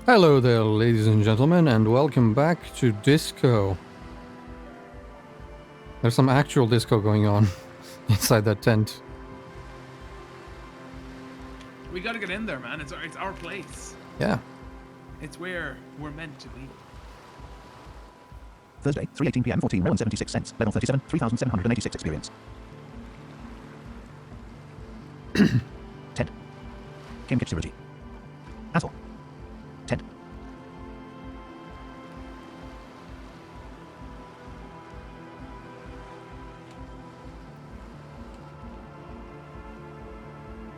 Hello there, ladies and gentlemen, and welcome back to Disco. There's some actual disco going on inside that tent. We gotta get in there, man. It's our place. Yeah. It's where we're meant to be. Thursday, 3:18 p.m. 14 round 76 cents. Level 37, 3,786 experience. Ted. Game Kitsurity. Asshole. Ted.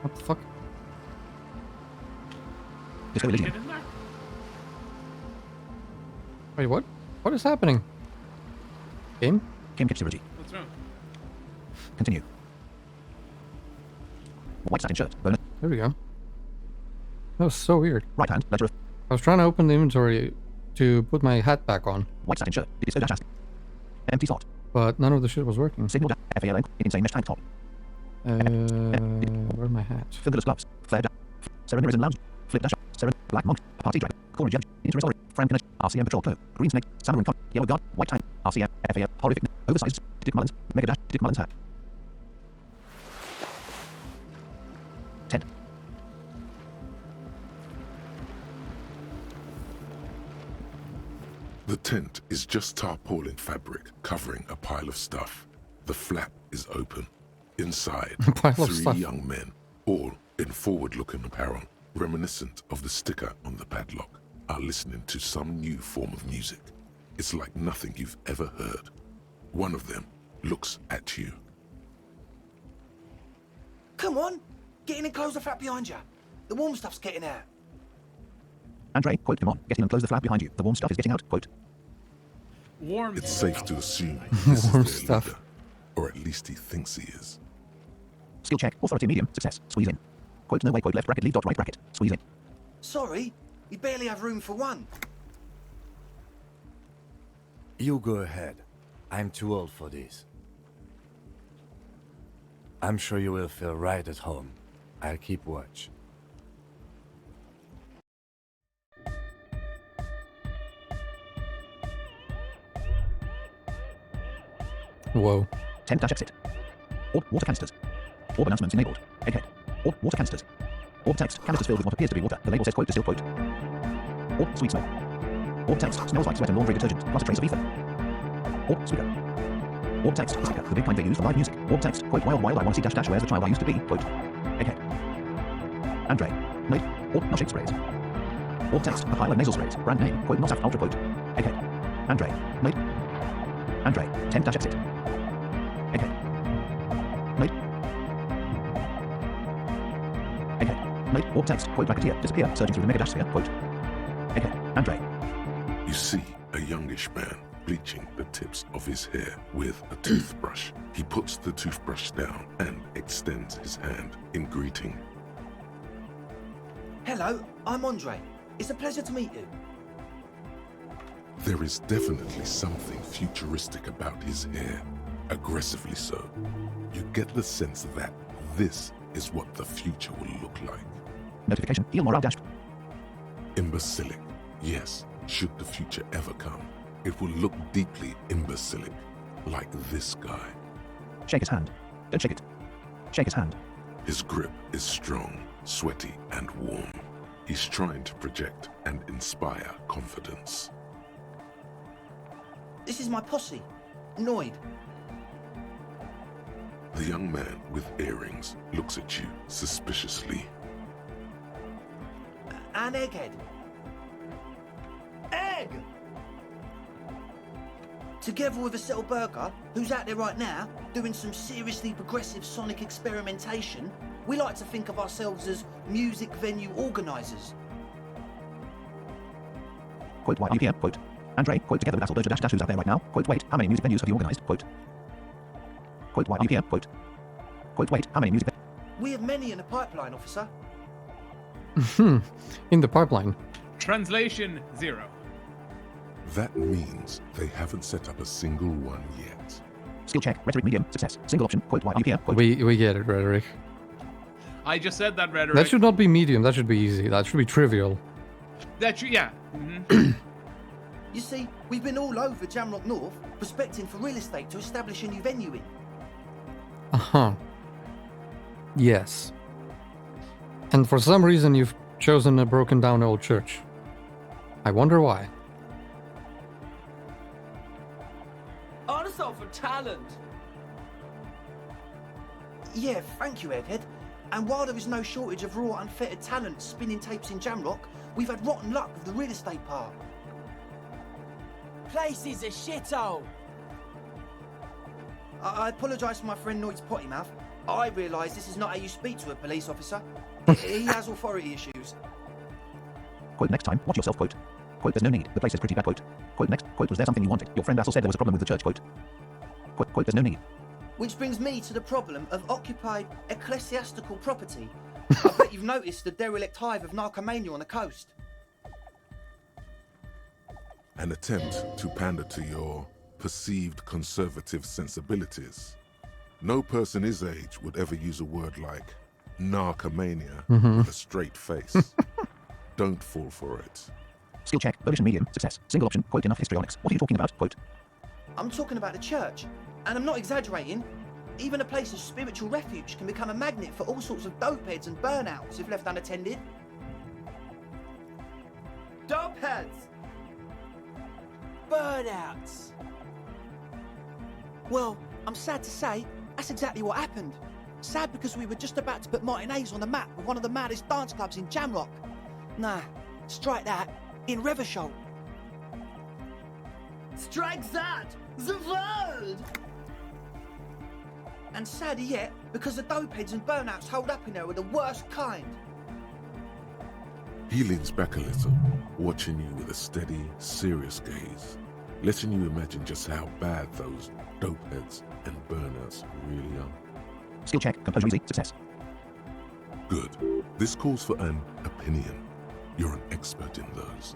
What the fuck? Disco Get Elysium. in there? Wait, what? What is happening? Game? Game Kitsurity. What's wrong? Continue. White satin shirt. Bonus. There we go. That was so weird. Right hand. Letter of. I was trying to open the inventory to put my hat back on, White satin shirt. Disco dash ask. Empty slot. but none of the shit was working. Signal dash. FALO. Insane mesh tank top. Where's my hat? Fingerless gloves. Flare dash. Serena is in lounge. Flip dash. Serena. Black monk. Party drag. Corner judge. Interest Franken. RCM patrol clo. Green snake. Samurai con. Yellow guard. White tank. RCM. FAL. Horrific. Oversized. Dick Mullins. Mega dash. Dick Mullins hat. Ted. The tent is just tarpaulin fabric covering a pile of stuff. The flap is open. Inside, A pile of three stuff. young men, all in forward-looking apparel, reminiscent of the sticker on the padlock, are listening to some new form of music. It's like nothing you've ever heard. One of them looks at you. Come on, get in and close the flap behind you. The warm stuff's getting out. Andre, quote, come on, get in and close the flap behind you. The warm stuff is getting out, quote. Warm. It's safe to assume this is Warm their stuff. leader, or at least he thinks he is. Skill check, authority medium, success, squeeze in. Quote, no way, quote, left bracket, leave dot right bracket, squeeze in. Sorry, we barely have room for one. You go ahead. I'm too old for this. I'm sure you will feel right at home. I'll keep watch. Whoa. Tent dash exit. Orb water canisters. Orb announcements enabled. Egghead. Orb water canisters. Orb text. Canisters filled with what appears to be water. The label says quote distill quote. Orb sweet smell. Orb text. Smells like sweat and laundry detergent plus a trace of ether. Orb speaker. Orb text. Speaker. The big kind they use for live music. Orb text. Quote wild wild I want to see dash dash where's the child I used to be. Quote. Egghead. Andre. Nate. Orb not shake sprays. Orb text. A pile of nasal sprays. Brand name. Quote not ultra quote. Egghead. Andre. Nate. Andre. Tent dash exit. Egghead. Nate. Egghead. Nate. Orb text. Quote racketeer. Disappear. Surging through the mega dash sphere. Quote. Egghead. Andre. You see a youngish man bleaching the tips of his hair with a toothbrush. He puts the toothbrush down and extends his hand in greeting. Hello, I'm Andre. It's a pleasure to meet you. There is definitely something futuristic about his hair, aggressively so. You get the sense that this is what the future will look like. Notification. Heal morale dash. Imbecilic, yes, should the future ever come, it will look deeply imbecilic, like this guy. Shake his hand. Don't shake it. Shake his hand. His grip is strong, sweaty, and warm. He's trying to project and inspire confidence. This is my posse, Noid. The young man with earrings looks at you suspiciously. And Egghead. Egg! Together with a Settle Burger, who's out there right now, doing some seriously progressive sonic experimentation, we like to think of ourselves as music venue organisers. Quote why UPM. Quote. Andre. Quote together with Asshole dash dash who's out there right now. Quote wait. How many music venues have you organised? Quote. Quote why UPM. Quote. Quote wait. How many music We have many in the pipeline, officer. In the pipeline. Translation 0. That means they haven't set up a single one yet. Skill check. Rhetoric medium. Success. Single option. Quote why UPM. Quote. We get it, Rhetoric. I just said that rhetoric. That should not be medium, that should be easy. That should be trivial. That's yeah. Mm-hmm. You see, we've been all over Jamrock North, prospecting for real estate to establish a new venue in. Uh-huh. Yes. And for some reason you've chosen a broken down old church. I wonder why. Honest for talent. Yeah, thank you, Egghead. And while there is no shortage of raw, unfettered talent spinning tapes in Jamrock, we've had rotten luck with the real estate part. Place is a shithole. I apologise for my friend Noid's potty mouth. I realise this is not how you speak to a police officer. He has authority issues. Quote, next time, watch yourself, quote. Quote, there's no need, the place is pretty bad, quote. Quote, next, quote, was there something you wanted? Your friend Vassal said there was a problem with the church, quote. Quote, there's no need. Which brings me to the problem of occupied ecclesiastical property. I bet you've noticed the derelict hive of narcomania on the coast. An attempt to pander to your perceived conservative sensibilities. No person his age would ever use a word like narcomania with a straight face. Don't fall for it. Skill check, volition medium, success. Single option, quote, enough histrionics. What are you talking about, quote? I'm talking about the church, and I'm not exaggerating. Even a place of spiritual refuge can become a magnet for all sorts of dopeheads and burnouts if left unattended. Dopeheads. Burnouts. Well, I'm sad to say, that's exactly what happened. Sad because we were just about to put Martinez on the map with one of the maddest dance clubs in Jamrock. Nah, strike that, in Revachol. Strike that. The world. And sadder yet, because the dopeheads and burnouts hold up in there are the worst kind. He leans back a little, watching you with a steady, serious gaze, letting you imagine just how bad those dopeheads and burnouts really are. Skill check, composure easy, success. Good. This calls for an opinion. You're an expert in those.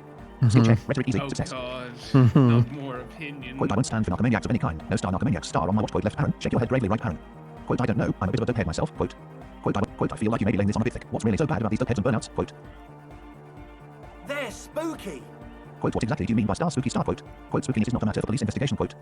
Skill check, rhetoric easy, Oh success. god, not more opinion. Quote, I won't stand for narcomaniacs of any kind. No star narcomaniac star on my watch, quote, left Aaron. Shake your head gravely, right Aaron. Quote, I don't know, I'm a bit of a dopehead myself, quote. Quote, I feel like you may be laying this on a bit thick. What's really so bad about these dopeheads and burnouts, quote. They're spooky. Quote, what exactly do you mean by star, spooky star, quote? Quote, spookiness is not a matter for police investigation, quote.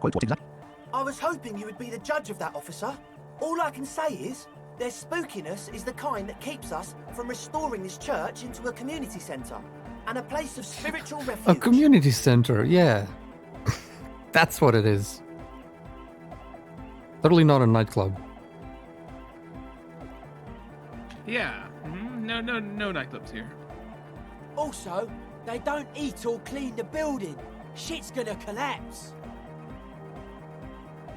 Quote, what exactly? I was hoping you would be the judge of that, officer. All I can say is, their spookiness is the kind that keeps us from restoring this church into a community centre and a place of spiritual refuge. A community center, yeah. That's what it is. Totally not a nightclub. Yeah. No nightclubs here. Also, they don't eat or clean the building. Shit's gonna collapse.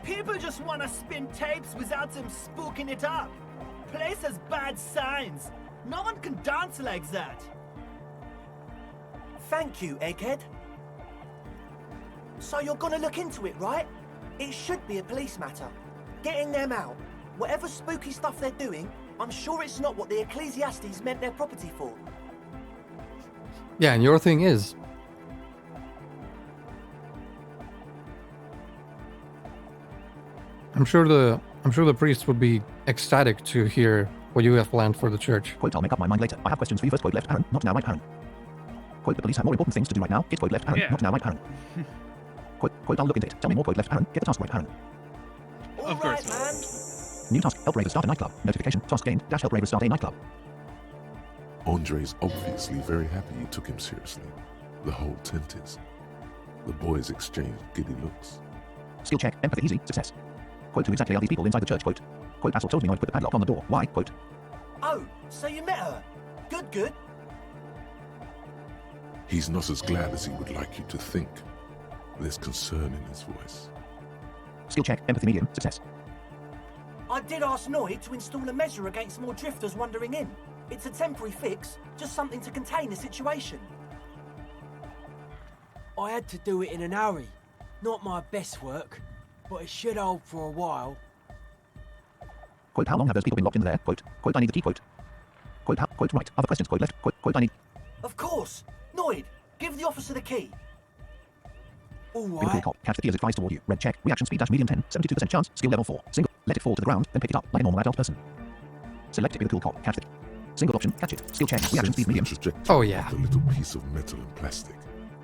People just wanna spin tapes without them spooking it up. Place has bad signs. No one can dance like that. Thank you, Egghead. So you're gonna look into it, right? It should be a police matter. Getting them out. Whatever spooky stuff they're doing, I'm sure it's not what the Ecclesiastes meant their property for. Yeah, and your thing is, I'm sure the priest would be ecstatic to hear what you have planned for the church. Quote, I'll make up my mind later. I have questions for you first, quote, left Aaron, not now, right Aaron. Quote, the police have more important things to do right now. Get, quote, left Aaron, Yeah. not now, right Aaron. Quote, I'll look into it. Tell me more, quote, left Aaron. Get the task right Aaron. Of Alright, course. man. New task, help Ravers start a nightclub. Notification, task gained, dash help Ravers start a nightclub. Andre's obviously very happy you took him seriously. The whole tent is. The boys exchanged giddy looks. Skill check, empathy easy, success. Quote, who exactly are these people inside the church, quote. Quote, Basil told me I'd put the padlock on the door. Why, quote. Oh, so you met her? Good. He's not as glad as he would like you to think. There's concern in his voice. Skill check, empathy medium, success. I did ask Noid to install a measure against more drifters wandering in. It's a temporary fix, just something to contain the situation. I had to do it in an hurry. Not my best work, but it should hold for a while. Quote, how long have those people been locked in there, quote. Quote, I need the key, quote. Quote, how, quote, right. Other questions, quote, left, quote, I need. Of course! Noid, give the officer the key. Bring the Alright. call. Catch the key as it flies toward you. Red check. Reaction speed dash medium 10. 72% chance. Skill level 4. Single. Let it fall to the ground, then pick it up like a normal adult person. Select it with a cool cop. Catch the key. Single option, catch it. Skill check, reaction speed medium. Trajectory Oh, yeah. of the little piece of metal and plastic.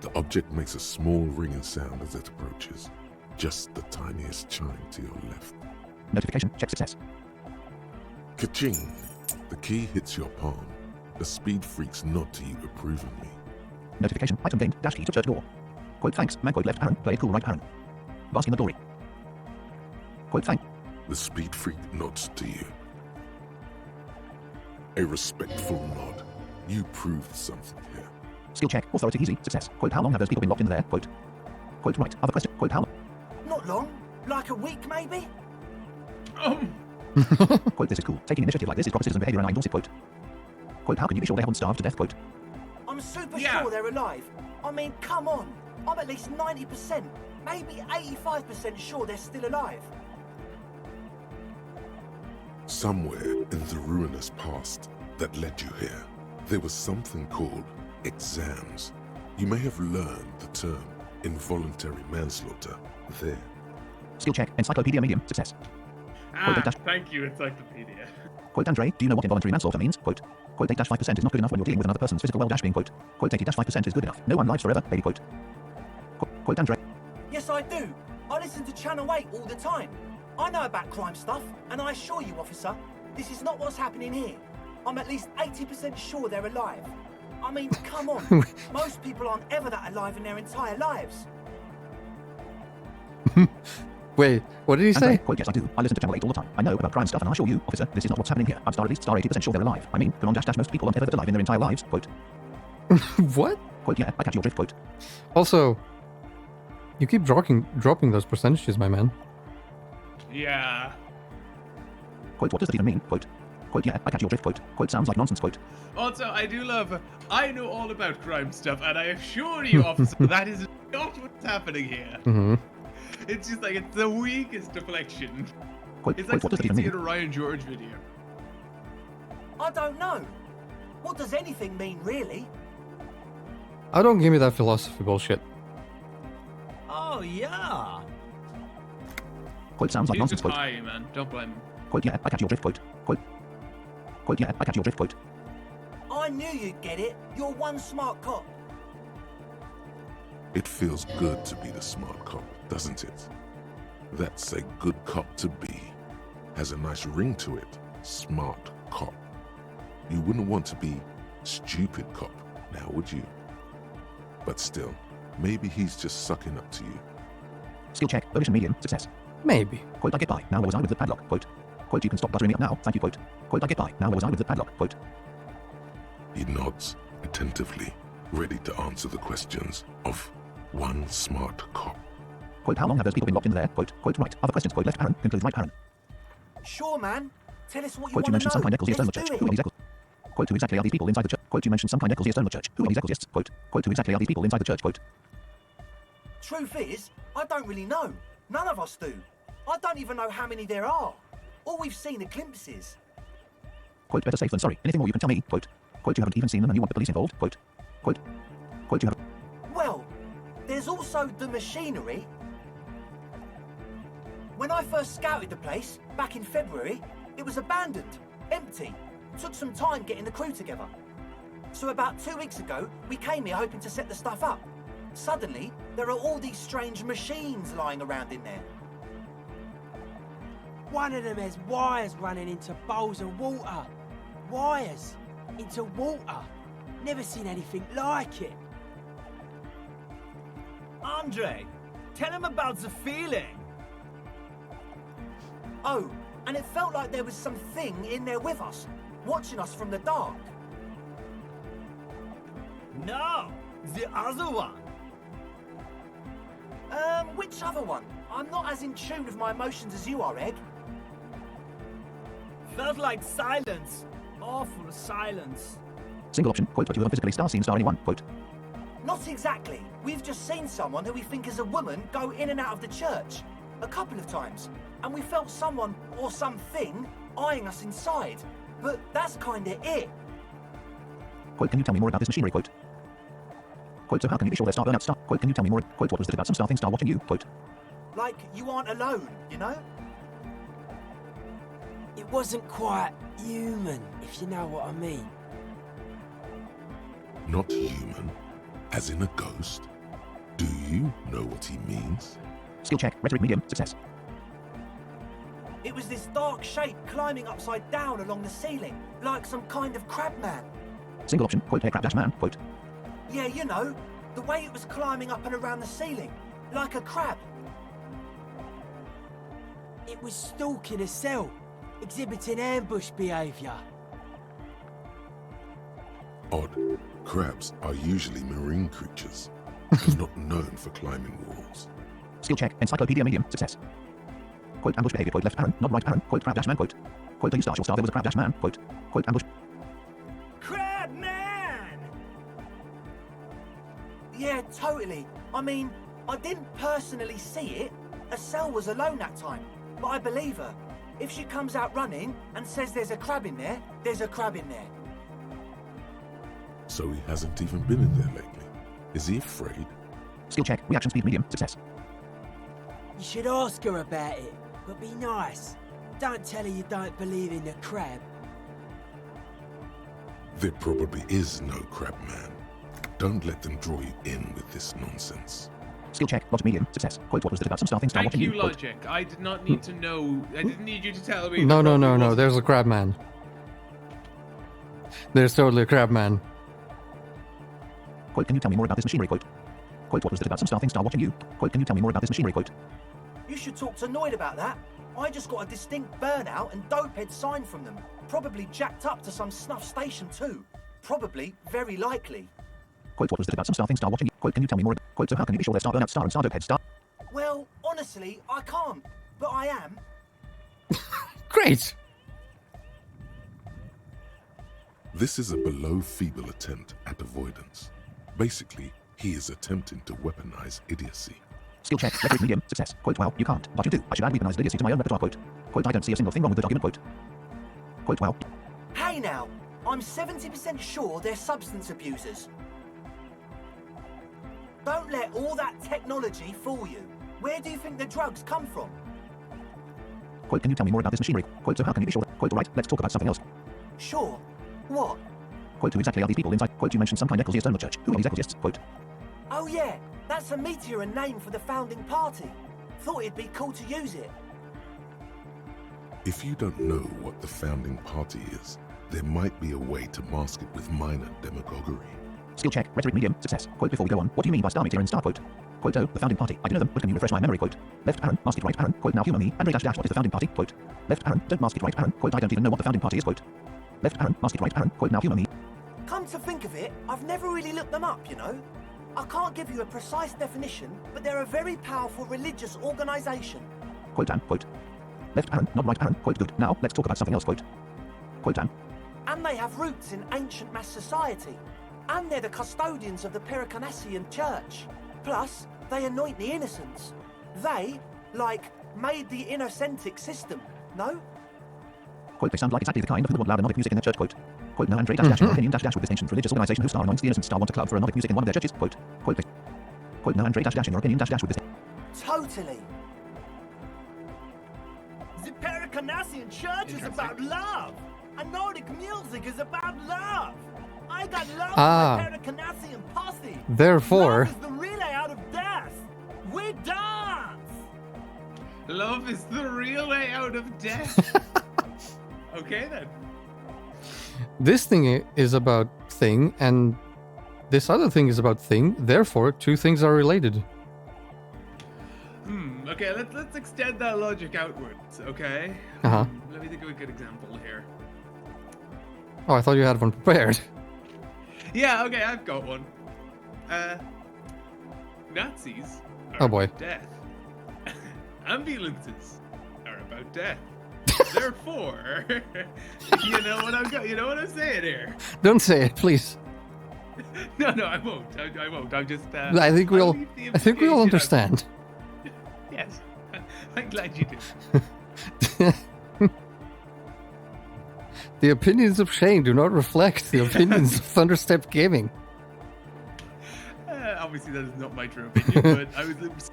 The object makes a small ringing sound as it approaches. Just the tiniest chime to your left. Notification, check success. Ka-ching! The key hits your palm. The speed freaks nod to you approvingly. Notification, item gained, dash key to church door. Quote thanks, man quote left Aaron, play it cool right Aaron. Bask in the glory. Quote thank. The speed freak nods to you. A respectful nod. You proved something here. Skill check, authority easy, success. Quote how long have those people been locked in there? Quote. Quote right, other question. Quote how long? Not long. Like a week, maybe? Quote this is cool. Taking initiative like this is proper citizen behavior and I endorse it. Quote. Quote how can you be sure they haven't starved to death? Quote. I'm super Yeah. sure they're alive. I mean, come on. I'm at least 90%, maybe 85% sure they're still alive. Somewhere in the ruinous past that led you here, there was something called exams. You may have learned the term involuntary manslaughter there. Skill check, encyclopedia medium, success. Thank you, Encyclopedia. Quote Andre, do you know what involuntary manslaughter means? Quote. Quote 8-5% is not good enough when you're dealing with another person's physical well-being. Quote. Quote 80-5% is good enough. No one lives forever, baby. Quote. Quote Andre. Yes, I do. I listen to Channel 8 all the time. I know about crime stuff, and I assure you, officer, this is not what's happening here. I'm at least 80% sure they're alive. I mean, come on. Most people aren't ever that alive in their entire lives. Wait, what did he Andre, say? quote yes I do. I listen to Channel 8 all the time. I know about crime stuff and I assure you, officer, this is not what's happening here. I'm at least 80% sure they're alive. I mean, come on dash most people aren't ever alive in their entire lives. Quote. What? Quote yeah, I catch your drift. Quote. Also, you keep dropping those percentages, my man. Yeah. Quote what does that even mean? Quote. Quote yeah, I catch your drift. Quote. Quote sounds like nonsense. Quote. Also, I do love, I know all about crime stuff, and I assure you, officer, that is not what's happening here. Mm-hmm. It's just like, it's the weakest deflection. Quote, It's quote like what does that something you even see mean? in a Ryan George video. I don't know. What does anything mean, really? I don't give me that philosophy bullshit. Oh, yeah. Quote sounds like He's nonsense. just Quote. high, man. Don't blame him. Quote yeah, I catch your drift. Quote. Quote. Quote yeah, I catch your drift. Quote. I knew you'd get it. You're one smart cop. It feels good to be the smart cop, doesn't it? That's a good cop to be. Has a nice ring to it. Smart cop. You wouldn't want to be stupid cop, now would you? But still, maybe he's just sucking up to you. Skill check, volition medium, success. Maybe. Quote I get by. Now where was I with the padlock? Quote. Quote you can stop buttering me up now. Thank you. Quote. Quote I get by. Now where was I with the padlock? Quote. He nods attentively, ready to answer the questions of one smart cop. Quote how long have those people been locked in there? Quote. Quote right. Other questions. Quote left Aaron. Conclude right Aaron. Sure, man. Tell us what you Quote you want to mentioned some know. kind Ecclesiast Let's Stone do Church. Who are it. these Ecclesiasts? Quote who exactly are these people inside the church? Quote you mentioned some kind Ecclesiast Stone Church. Who are these Ecclesiasts? Quote. Quote who exactly are these people inside the church? Quote. Truth is, I don't really know. None of us do. I don't even know how many there are. All we've seen are glimpses. Quote better safe than sorry. Anything more you can tell me? Quote. Quote you haven't even seen them and you want the police involved? Quote. Quote. Quote you have. Well, there's also the machinery. When I first scouted the place, back in February, it was abandoned, empty. Took some time getting the crew together. So about 2 weeks ago, we came here hoping to set the stuff up. Suddenly, there are all these strange machines lying around in there. One of them has wires running into bowls of water. Wires into water. Never seen anything like it. Andre, tell him about the feeling. Oh, and it felt like there was something in there with us, watching us from the dark. No, the other one. Which other one? I'm not as in tune with my emotions as you are, Egg. Felt like silence. Awful silence. Single option. Quote but you haven't physically seen star anyone. Quote. Not exactly. We've just seen someone who we think is a woman go in and out of the church. A couple of times. And we felt someone or something eyeing us inside. But that's kinda it. Quote can you tell me more about this machinery? Quote. Quote so how can you be sure they're star burnout star? Quote can you tell me more? Quote what was it about some star thing star watching you? Quote. Like you aren't alone, you know? It wasn't quite human, if you know what I mean. Not human, as in a ghost? Do you know what he means? Skill check. Rhetoric medium. Success. It was this dark shape climbing upside down along the ceiling, like some kind of crab man. Single option. Quote hair crab dash man. Quote. Yeah, you know, the way it was climbing up and around the ceiling, like a crab. It was stalking a cell, exhibiting ambush behaviour. Odd. Crabs are usually marine creatures, and not known for climbing walls. Skill check. Encyclopedia medium. Success. Quote ambush behavior. Quote left parent, not right parent. Quote crab dash man. Quote. Quote you start your star. There was a crab dash man. Quote. Quote ambush. Crab man! Yeah, totally. I mean, I didn't personally see it. Estelle was alone that time, but I believe her. If she comes out running and says there's a crab in there, there's a crab in there. So he hasn't even been in there lately. Is he afraid? Skill check. Reaction speed medium. Success. You should ask her about it, but be nice. Don't tell her you don't believe in the crab. There probably is no crab man. Don't let them draw you in with this nonsense. Skill check. Logic medium. Success. Quote what was it about some star things star Thank watching you, you. Quote. Logic. I did not need to know. I didn't need you to tell me. No, that no, Robbie no, no. wasn't- There's a crab man. There's totally a crab man. Quote, can you tell me more about this machinery? Quote. Quote, what was it about some star things star watching you? Quote, can you tell me more about this machinery? Quote. You should talk to Noid about that. I just got a distinct burnout and dopehead sign from them. Probably jacked up to some snuff station too. Probably, very likely. Quote, what was it about some star things star watching you? Quote, can you tell me more? Quote, so how can you be sure they're star burnout star and star dopehead star? Well, honestly, I can't. But I am. Great! This is a below feeble attempt at avoidance. Basically, he is attempting to weaponize idiocy. Skill check. Rhetoric medium. Success. Quote, well, you can't. But you do. I should add weaponized idiocy to my own repertoire. Quote. Quote, I don't see a single thing wrong with the document. Quote. Quote, well. Hey now, I'm 70% sure they're substance abusers. Don't let all that technology fool you. Where do you think the drugs come from? Quote, can you tell me more about this machinery? Quote, so how can you be sure that... Quote, alright, let's talk about something else. Sure. What? Quote, who exactly are these people inside? Quote, you mentioned some kind of Ecclesiast owner church. Who are these Ecclesiasts? Quote. Oh yeah, that's a meteor and name for the founding party. Thought it'd be cool to use it. If you don't know what the founding party is, there might be a way to mask it with minor demagoguery. Skill check. Rhetoric medium. Success. Quote, before we go on, what do you mean by star meteor and star? Quote. Quote, oh, the founding party. I do know them, but can you refresh my memory? Quote. Left parent, mask it right parent. Quote, now humor me. Andre dash dash, what is the founding party? Quote. Left parent, don't mask it right parent. Quote, I don't even know what the founding party is. Quote. Left parent, mask it right parent. Quote, now humor me. Come to think of it, I've never really looked them up, you know? I can't give you a precise definition, but they're a very powerful religious organization. Quote, Dan. Quote. Left parent, not right parent. Quote, good. Now, let's talk about something else. Quote. Quote, Dan. And they have roots in ancient mass society. And they're the custodians of the Pericanassian church. Plus, they anoint the innocents. They, like, made the innocentic system, no? Quote, they sound like exactly the kind of who want loud anodic music in their church. Quote. Quote, no, Andre dash dash, your opinion dash dash with this ancient religious organization who star anoints the innocent star want a club for anodic music in one of their churches. Quote. Quote, quote, no, Andre dash dash, in your opinion dash dash with this. Totally. The Pericanassian church is about love. And Nordic music is about love. I got love Ah. with my Pericanassian posse. Therefore, Love is the relay out of death. We dance. Love is the real way out of death. Okay then. this thing is about thing, and this other thing is about thing. Therefore, two things are related. Okay, let's extend that logic outwards, okay? Uh-huh. Let me think of a good example here. Oh, I thought you had one prepared. Yeah, okay, I've got one. Nazis are Oh, boy. about death. Ambulances are about death. Therefore, you know what I'm saying here. Don't say it, please. No, I won't. I won't. I'm just. I think we all implication out. understand. Yes, I'm glad you do. The opinions of Shane do not reflect the opinions of Thunderstep Gaming. Obviously, that is not my true opinion, but I was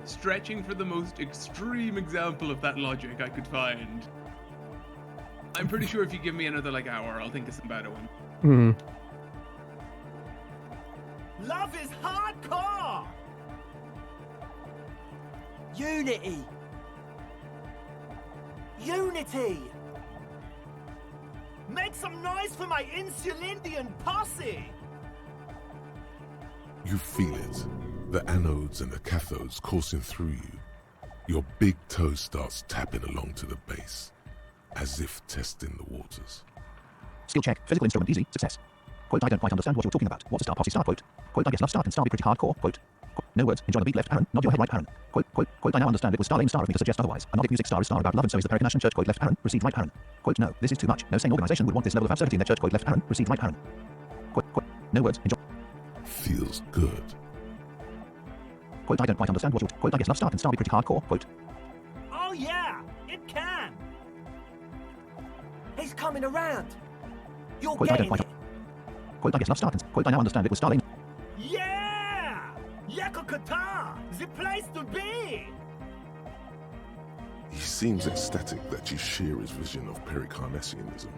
stretching for the most extreme example of that logic I could find. I'm pretty sure if you give me another like hour, I'll think of some better one. Hmm. Love is hardcore! Unity! Unity! Make some noise for my Insulindian posse! You feel it. The anodes and the cathodes coursing through you. Your big toe starts tapping along to the base, as if testing the waters. Skill check. Physical instrument easy. Success. Quote, I don't quite understand what you're talking about. What's a star posse star? Quote. Quote, I guess love star can star be pretty hardcore. Quote. No words. Enjoy the beat left, Aaron. Nod your head right, Aaron. Quote, I now understand it was Starlane star of me to suggest otherwise. A Nordic music star is star about love and so is the Peregrination Church. Quote, left, Aaron. Received right, Aaron. Quote, no, this is too much. No sane organization would want this level of absurdity in their church. Quote, left, Aaron. Received right, Aaron. Quote, no words. Enjoy. Feels good. Quote, I don't quite understand what you're... Quote, I guess love star can star be pretty hardcore. Quote. Oh yeah, it can! He's coming around! You're Quote, I don't getting quite... it! Quote, I guess love star can... Quote, I now understand it was Starlane... Yeah! Yakokata! The place to be! He seems ecstatic that you share his vision of pericarnassianism.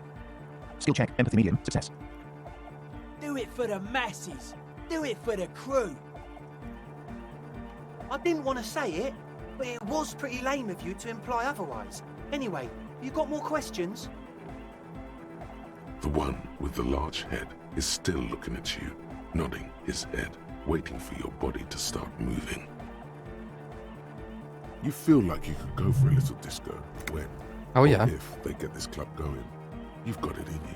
Skill check. Empathy medium. Success. Do it for the masses! Do it for the crew! I didn't want to say it, but it was pretty lame of you to imply otherwise. Anyway, you got more questions? The one with the large head is still looking at you, nodding his head, waiting for your body to start moving. You feel like you could go for a little disco when, Oh, yeah. or if they get this club going. You've got it in you.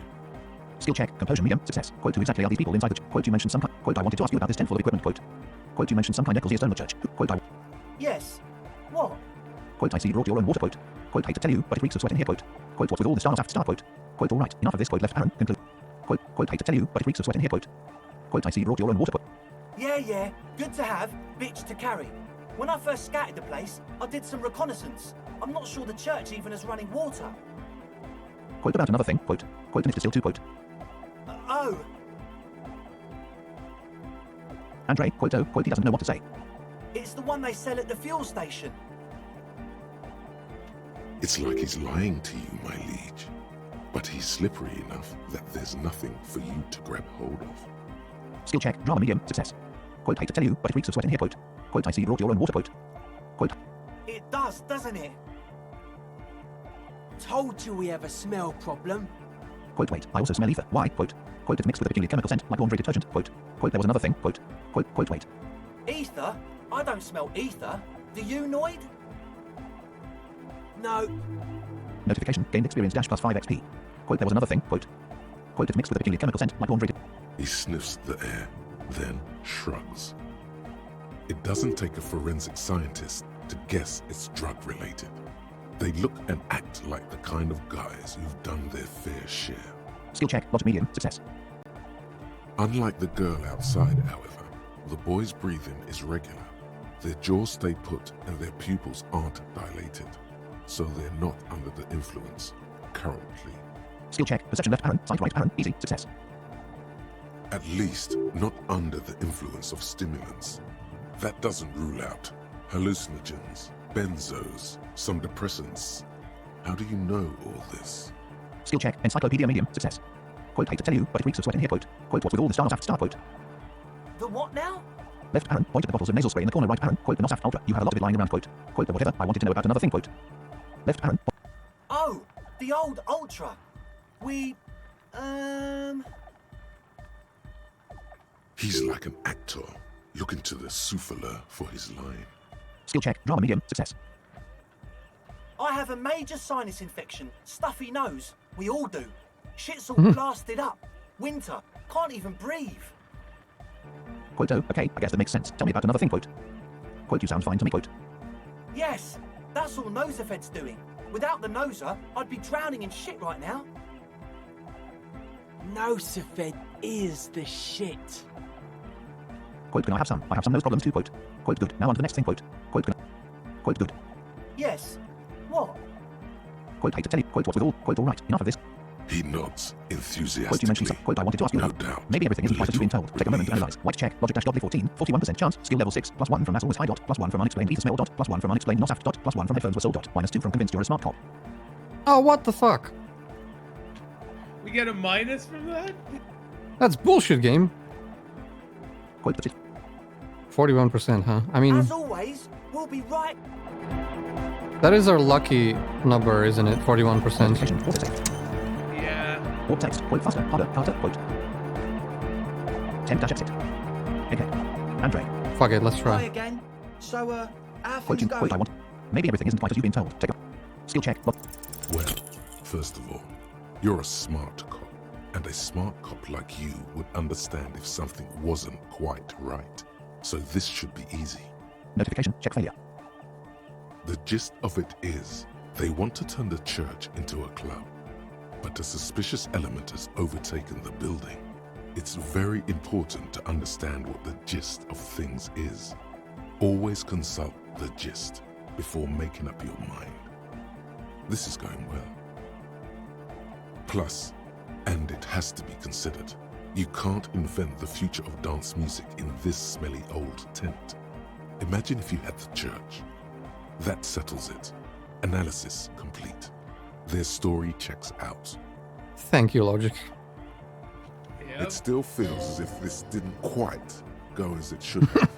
Skill check. Composure medium. Success. Quote, who exactly are these people inside the... Quote, you mentioned some kind... Quote, I wanted to ask you about this tent full of equipment. Quote, you mentioned some kind of Elysium church. Quote, Yes. What? Quote, I see you brought your own water. Quote, hate to tell you, but it reeks of sweat in here. Quote, what's with all the stars after star? Quote, all right, enough of this. Quote, left, Aaron. Conclude. Quote, hate to tell you, but it reeks of sweat in here. Quote, I see you brought your own water. Yeah, good to have, bitch to carry. When I first scouted the place, I did some reconnaissance. I'm not sure the church even has running water. Quote, about another thing. Quote, and it's still too. Quote, Oh, Andre. Quote, he doesn't know what to say. it's the one they sell at the fuel station. It's like he's lying to you, my liege. But he's slippery enough that there's nothing for you to grab hold of. Skill check. Drama medium. Success. Quote, hate to tell you, but it reeks of sweat in here. Quote, I see you brought your own water. Quote, It does, doesn't it? Told you we have a smell problem. Quote, wait, I also smell ether. Why? Quote, it's mixed with a peculiar chemical scent, like laundry detergent. Quote, there was another thing. Quote, wait. Ether? I don't smell ether. Do you, Noid? No, Notification. Gained experience dash plus 5 XP. Quote, there was another thing. Quote, it's mixed with a peculiar chemical scent, like laundry He sniffs the air, then shrugs. It doesn't take a forensic scientist to guess it's drug-related. They look and act like the kind of guys who've done their fair share. Skill check. Logic medium. Success. Unlike the girl outside, however, the boy's breathing is regular. Their jaws stay put and their pupils aren't dilated, so they're not under the influence currently. Skill check. Perception left, Aaron. Sight right, Aaron. Easy. Success. At least not under the influence of stimulants. That doesn't rule out hallucinogens, benzos, some depressants. How do you know all this? Skill check. Encyclopedia medium. Success. Quote, hate to tell you, but it reeks of sweat in here. Quote, what's with all the stars after star? Quote, The what now? left, Aaron. Point at the bottles of nasal spray in the corner right, Aaron. Quote, the Nosaft Ultra. You have a lot of it lying around. Quote, the whatever. I wanted to know about another thing. Quote, left, Aaron. Oh, the old Ultra. He's like an actor, looking to the souffleur for his line. Skill check. Drama medium. Success. I have a major sinus infection, stuffy nose. We all do. Shit's all blasted up. Winter. Can't even breathe. Quote, okay, I guess that makes sense. Tell me about another thing. Quote, you sound fine to me. Quote, Yes, that's all Nosafed's doing. Without the Noser, I'd be drowning in shit right now. Nosafed is the shit. can I have some? I have some nose problems too. Good. Now on to the next thing. Good. Yes. What? Hate to tell you. What's with all? All right. Enough of this. He nods You enthusiastically. mentioned some. I wanted to ask you. No doubt. Maybe everything isn't quite as you've been told. Take a moment to analyze. White check. Logic dash godly 14. 41% chance. Skill level 6. +1 from Nassel was high dot. +1 from unexplained ether smell dot. +1 from unexplained nosaft dot. +1 from headphones were sold dot. -2 from convinced you're a smart cop. Oh, what the fuck? We get a minus from that? That's bullshit, game. Quote that's it. 41%, huh? I mean, As always, we'll be right. that is our lucky number, isn't it? 41%. Notification. Autosave. Yeah. Warp text. Quote faster. Harder. Harder. Quote. 10-exit. Okay. Andre. Fuck it, let's Hi try. again. So, how Quote things you. going? Quote I want. Maybe everything isn't quite as you've been told. Take a skill check. Look. Well, first of all, you're a smart cop. And a smart cop like you would understand if something wasn't quite right. So this should be easy. Notification. Check failure. The gist of it is, they want to turn the church into a club. But a suspicious element has overtaken the building. It's very important to understand what the gist of things is. Always consult the gist before making up your mind. This is going well. Plus, and it has to be considered, you can't invent the future of dance music in this smelly old tent. Imagine if you had the church. That settles it. Analysis complete. Their story checks out. Thank you, Logic. Yep. It still feels as if this didn't quite go as it should have.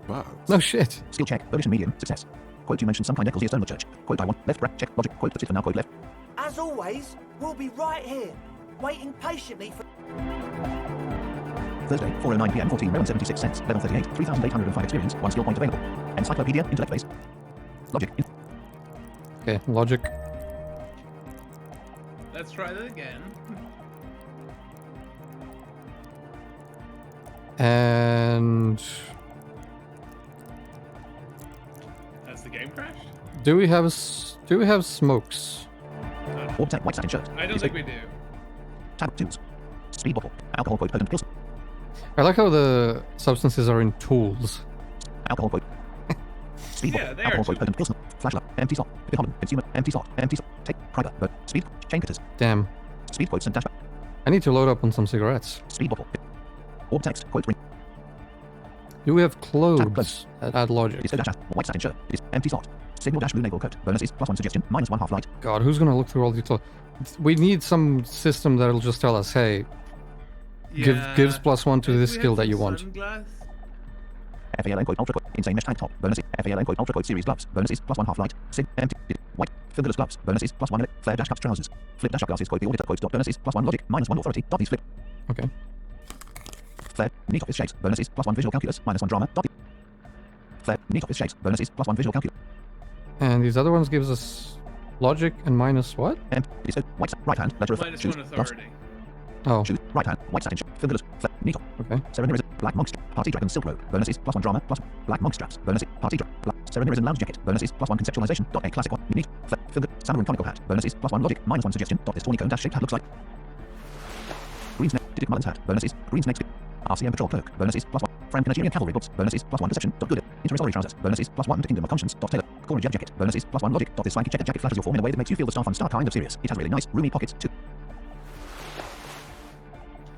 But No shit. Skill check. Volition medium. Success. Quote you mentioned some kind of Elysium church. Quote I want. Left. Right. Check. Logic. Quote that's it for now. Quote left. As always, we'll be right here, waiting patiently for. Thursday, 4:09 p.m. 14 round 76 cents. Level 38. 3,805 experience. 1 skill point available. Encyclopedia. Intellect base. Logic. Okay, Logic. Let's try that again. And Has the game crashed? do we have smokes? Warp tech. White satin shirt. I don't think we do. Tab tools. Speed bottle. Alcohol quote potent pills. I like how the substances are in tools. Alcohol quote. Speed Yeah, bottle. they are Alcohol quote tools. potent pills. Flashlight. Empty slot. Bit Holland. Consumer. Empty slot. Empty slot. Take. Private. But speed. Chain cutters. Damn. Speed quotes and dashback. I need to load up on some cigarettes. Speed bottle. Warp text. Quote ring. Do we have close. clothes at Logic? Disco dash. White satin shirt. Is empty slot. Signal dash blue naval coat. Bonuses. +1 suggestion. -1 half light. God, who's gonna look through all these clothes? We need some system that'll just tell us, hey, gives +1 to Maybe this we skill have that some you want. sunglass? FALN quote ultra quote. Insane mesh tank top. Bonuses. FALN quote ultra quote series gloves. Bonuses. +1 half light. Sig. Empty. White. Fingerless gloves. Bonuses. +1 minute. Flare dash cups trousers. Flip dash up glasses. Quote the auditor quote. Dot bonuses. +1 logic. -1 authority. Dot these flip. Okay. Flare. Neat office shapes. Bonuses. +1 visual calculus. -1 drama. Dot. Flare. Neat office shapes. Bonuses. +1 visual calculus. And these other ones gives us Logic and minus what? Empty. So white. Right hand. Letter of -1 shoes. Gloves. authority. Oh, Shoes. Right hand. White satin. Fingerless. Flare. Neat. okay. Serenity. Black monk. Party dragon silk robe. Bonuses. +1 drama. Plus black monk straps. Bonuses. Party dragon. Serenity lounge jacket. Bonuses. +1 conceptualization. Dot a classic one. Unique. Flare. Finger. Samurai conical hat. Bonuses. +1 logic. -1 suggestion. Dot this tawny cone dash shaped hat looks like. Green snake. Didic Mullins hat. Bonuses. Green snake. RCM patrol cloak. Bonuses. +1. Frank Nigerian cavalry books. Bonuses. +1 perception. Dot good. Interstory trousers. Bonuses. +1 to kingdom of conscience. Dot tailor. Corner jet jacket. Bonuses. +1 logic. Dot this swanky checker jacket flatters your form in a way that makes you feel the star fun star kind of serious. It has really nice roomy pockets too.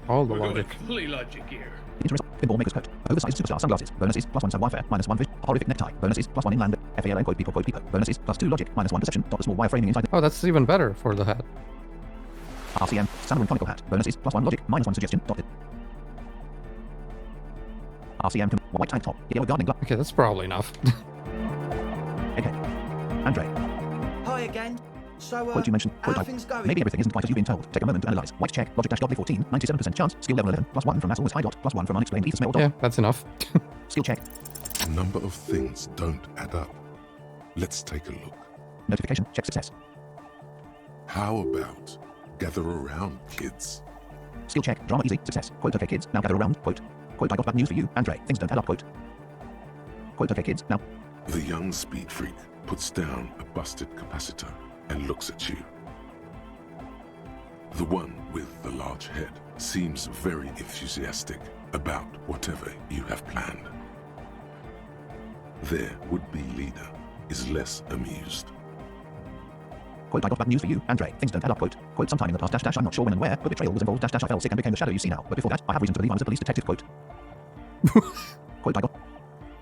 All the We're going Logic. fully logic here. Interest. Pinball maker's coat. Oversized superstar sunglasses. Bonuses. +1 sub warfare. -1 fish. Horrific necktie. Bonuses. +1 inland. FALN quote people quote people. Bonuses. +2 logic. -1 perception. Dot the small wire framing inside. Oh, that's even better for the hat. RCM. Samurai conical hat. Bonuses. +1 logic. -1 suggestion. Dot. RCM. White tank top. Yellow gardening glove. Okay, that's probably enough. Okay. Andre. Hi again. So, Quote you mentioned. Quote how type. things going? Maybe everything isn't quite as you've been told. Take a moment to analyze. White check. Logic dash godly 14. 97% chance. Skill level 11. +1 from Massel's high dot. +1 from unexplained ether smell dot. Yeah, that's enough. Skill check. a number of things don't add up. Let's take a look. Notification. Check success. How about gather around, kids? Skill check. Drama easy. Success. Quote okay kids. Now gather around. Quote. Quote I got bad news for you, Andre. Things don't add up. Quote. Quote okay kids. Now. The young speed freak puts down a busted capacitor and looks at you. The one with the large head seems very enthusiastic about whatever you have planned. Their would-be leader is less amused. Quote I got bad news for you, Andre. Things don't add up. Quote. Quote sometime in the past dash dash I'm not sure when and where, but betrayal was involved dash dash I fell sick and became the shadow you see now. But before that, I have reason to believe I was a police detective. Quote. Quote I got.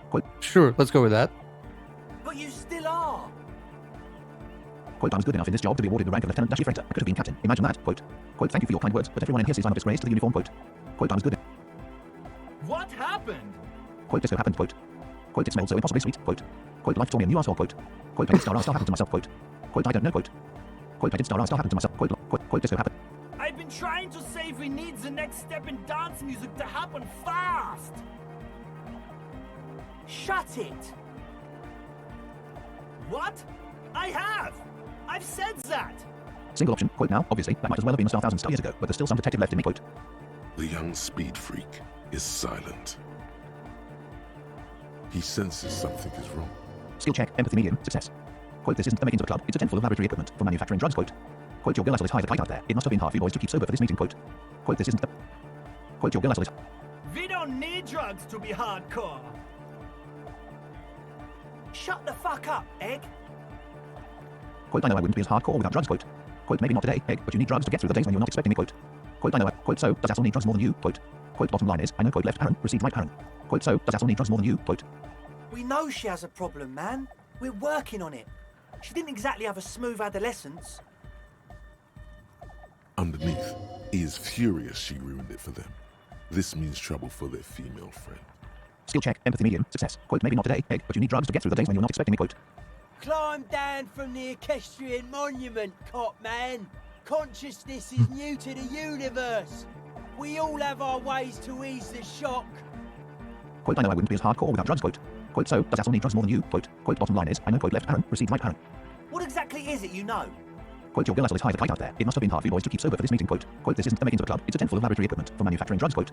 Quote. Sure, let's go with that. But you still are. Quote, I was good enough in this job to be awarded the rank of Lieutenant Dash Freighter. I could have been captain. Imagine that. Quote, thank you for your kind words, but everyone in here sees sign of disgrace to the uniform. Quote, I was good. What happened? Quote, this so happened. Quote, it smelled so impossibly sweet. Quote, life tore me a new arsehole. Quote, I did star happened to myself. Quote, I don't know. Quote, I did star happened to myself. Quote, this so happened. I've been trying to say we need the next step in dance music to happen fast. Shut it! What? I have! I've said that! Single option. Quote, now, obviously, that might as well have been a star thousands of years ago, but there's still some detective left in me. Quote, The young speed freak is silent. He senses something is wrong. skill check, empathy medium, success. Quote, this isn't the makings of a club, it's a tent full of laboratory equipment for manufacturing drugs. Quote, your girl level is high as a kite out there. It must have been hard for you boys to keep sober for this meeting. Quote, this isn't the... Quote, your girl level is... We don't need drugs to be hardcore. Shut the fuck up, Egg. Quote, I know I wouldn't be as hardcore without drugs. Quote, maybe not today, Egg, but you need drugs to get through the days when you're not expecting me. Quote, I know. Quote, so does Assel need drugs more than you? Quote, bottom line is, I know. Quote, left Aaron, received right Aaron. Quote, so does Assel need drugs more than you? Quote, We know she has a problem, man. We're working on it. She didn't exactly have a smooth adolescence. Underneath, he is furious she ruined it for them. This means trouble for their female friend. skill check, empathy medium, success. Quote, maybe not today, Egg, but you need drugs to get through the days when you're not expecting me. Quote, Climb down from the equestrian monument, cop man. Consciousness is new to the universe. We all have our ways to ease the shock. quote, I know I wouldn't be as hardcore without drugs. Quote, so does Assel need drugs more than you? Quote, bottom line is, I know. Quote, left Aaron, received right Aaron. What exactly is it you know? Quote, your girl level is high as a kite out there. It must have been hard for you boys to keep sober for this meeting. Quote, this isn't the makings of a club, it's a tent full of laboratory equipment for manufacturing drugs. Quote,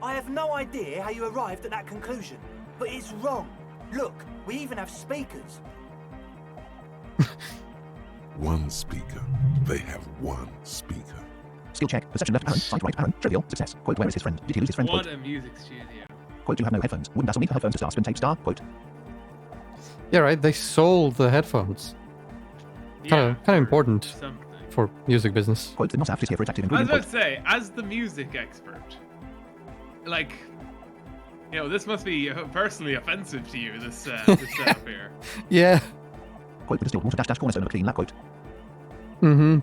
I have no idea how you arrived at that conclusion, but it's wrong. Look, we even have speakers. One speaker. They have one speaker. skill check, perception left Aaron, sight right Aaron, trivial, success. Quote, where is his friend? Did he lose his friend? What Quote, a music studio. you have no headphones. Wouldn't Assel need the headphones to start spin tape star? Quote, Yeah, right. They sold the headphones. Kind of important Something. for music business. the not after here for its active I was ingredient. about to say, as the music expert, like, this must be personally offensive to you, this setup here. Yeah. Quote, the distilled water dash cornerstone of a clean lab. Quote,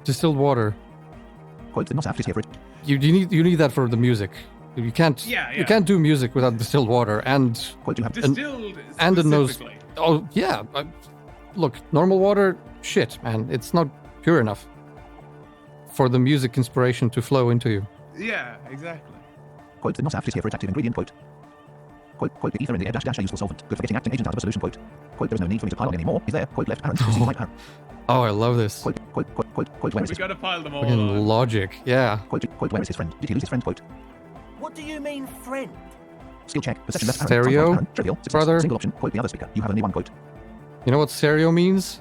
Distilled water. the not after here for it. You need that for the music. You can't. Yeah. You can't do music without distilled water and Quote, you have Distilled and a nose. specifically. Oh yeah. Look, normal water, shit, man. It's not pure enough for the music inspiration to flow into you. Yeah, exactly. the not after here for its active ingredient. Quote, the ether in the air dash are useful solvent. Good for getting acting agent out of a solution. Quote, there is no need for me to pile on anymore. Is there? Quote, left Aaron, received right Aaron. Oh, I love this. Where is We his gotta pile them all Fucking on. logic. Yeah. where is his friend? Did he lose his friend? Quote, What do you mean, friend? skill check, perception left Aaron, Stereo, sight right Aaron, trivial, success, brother. single option. The other speaker. You have only one. Quote, You know what stereo means?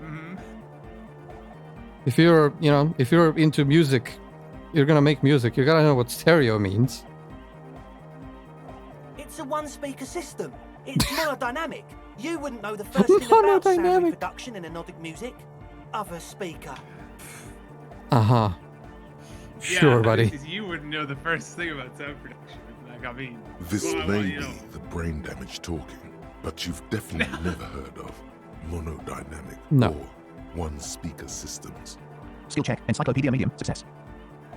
Mhm. If you're into music, you're gonna make music. You gotta know what stereo means. It's a one-speaker system. It's monodynamic. You wouldn't know the first thing about sound Monodynamic. reproduction in anodic music. Other speaker. Uh-huh. Sure, buddy. You wouldn't know the first thing about sound production. Like, I mean, This well, may you be know. the brain damage talking, but you've definitely never heard of monodynamic No. or one-speaker systems. skill check, encyclopedia medium, success.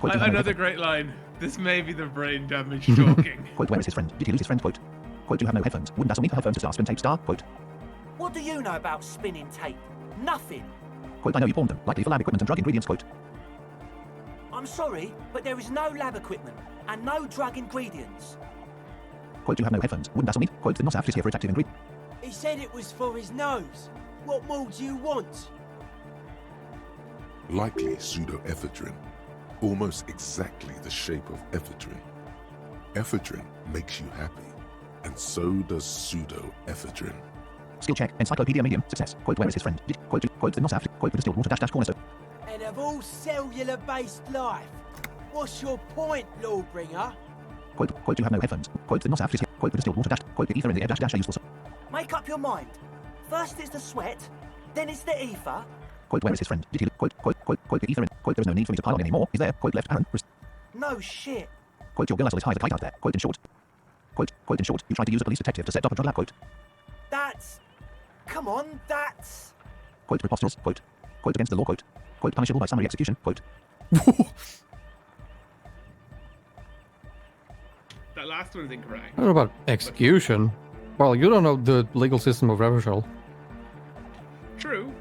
You have no Another headphones. great line. This may be the brain damage talking. Where is his friend? Did he lose his friend? Quote, you have no headphones. Wouldn't Assel need the headphones to start spin tape star? Quote, What do you know about spinning tape? Nothing. I know you pawned them, likely for lab equipment and drug ingredients. Quote, I'm sorry, but there is no lab equipment and no drug ingredients. you have no headphones. Wouldn't Assel need? The not after here for its active ingredient. He said it was for his nose. What more do you want? Likely pseudoephedrine, almost exactly the shape of ephedrine. Ephedrine makes you happy, and so does pseudoephedrine. Skill check, encyclopedia medium, success. Where is his friend? Did the not after? The distilled water dash cornerstone. And of all cellular-based life, what's your point, Lawbringer? You have no headphones. The not after here. The distilled water dash. The ether in the air dash are useful. Make up your mind. First it's the sweat, then it's the ether. Where is his friend? Did he? The ether in. There is no need for me to pile on anymore. Is there? Left Aaron. No shit. Your girl level is high as a kite out there. In short. In short, you tried to use a police detective to set up a drug lab. That's... Come on, that's... Quote, preposterous. Quote against the law. Quote punishable by summary execution. Quote. That last one is incorrect. I don't know about execution. Well, you don't know the legal system of Revachol. True.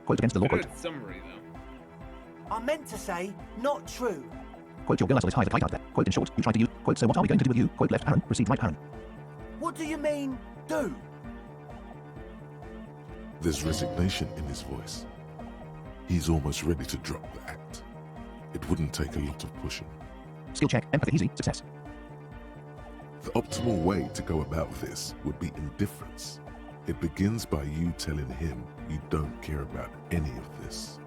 Quote against the law. Good Quote. summary though. I meant to say, not true. Quote, your girl is high as a kite out there. Quote, in short, you tried to use. Quote, so what are we going to do with you? Quote, left parent, received right parent. What do you mean, do? There's resignation in his voice. He's almost ready to drop the act. It wouldn't take a lot of pushing. Skill check, empathy easy, success. The optimal way to go about this would be indifference. It begins by you telling him you don't care about any of this.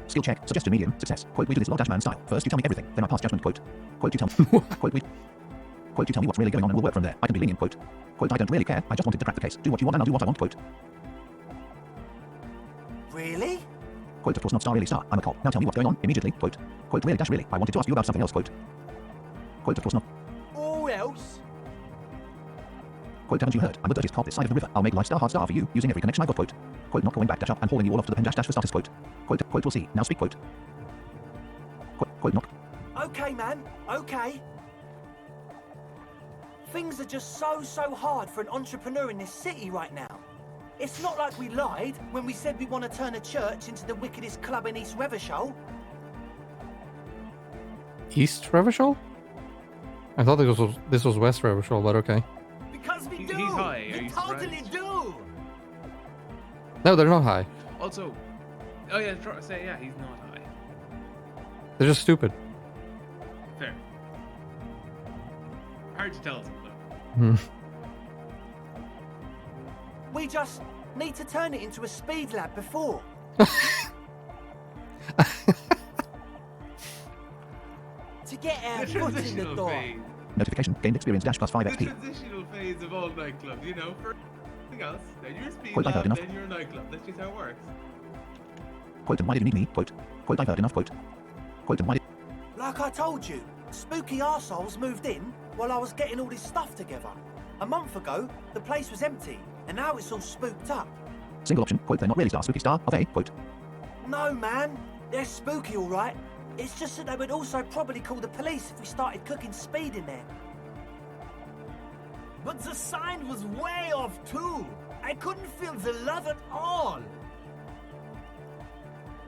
Skill check, suggestion medium, success. Quote, we do this Lord Man style. First you tell me everything, then I pass judgment. Quote, you tell me. Quote, you tell me what's really going on and we'll work from there. I can be lenient. Quote, I don't really care, I just wanted to crack the case. Do what you want and I'll do what I want. Quote. Really? Quote, of course not star really star. I'm a cop. Now tell me what's going on immediately. Quote, really dash really. I wanted to ask you about something else. Quote, of course not. All else? Quote, haven't you heard? I'm the dirtiest cop this side of the river. I'll make life star for you, using every connection I've got. Quote, not going back dash up and hauling you all off to the pen dash for starters. Quote, we'll see. Now speak. Quote, not. Okay, man. Okay. Things are just so hard for an entrepreneur in this city right now. It's not like we lied when we said we want to turn a church into the wickedest club in East Revachol. East Revachol? I thought this was West Revachol, but okay. Because we He's do. high, are We you totally surprised? do. No, they're not high. Also, oh yeah, try to say yeah, he's not high. They're just stupid. Fair. Hard to tell something. Hmm. We just need to turn it into a speed lab before. To get our The foot in the transitional door. phase. Notification, gained experience dash plus 5 The XP. transitional phase of all nightclubs, you know, for everything else. Then you're a speed Quote, I've heard lab, enough. then you're a nightclub. That's just how it works. Quote, and why did you need me? Quote, I've heard enough. Quote, and why did. Like I told you, spooky arseholes moved in while I was getting all this stuff together. A month ago, the place was empty, and now it's all spooked up. Single option. Quote, they're not really spooky star, are they? Quote, No, man. They're spooky, all right. It's just that they would also probably call the police if we started cooking speed in there. But the sign was way off too. I couldn't feel the love at all.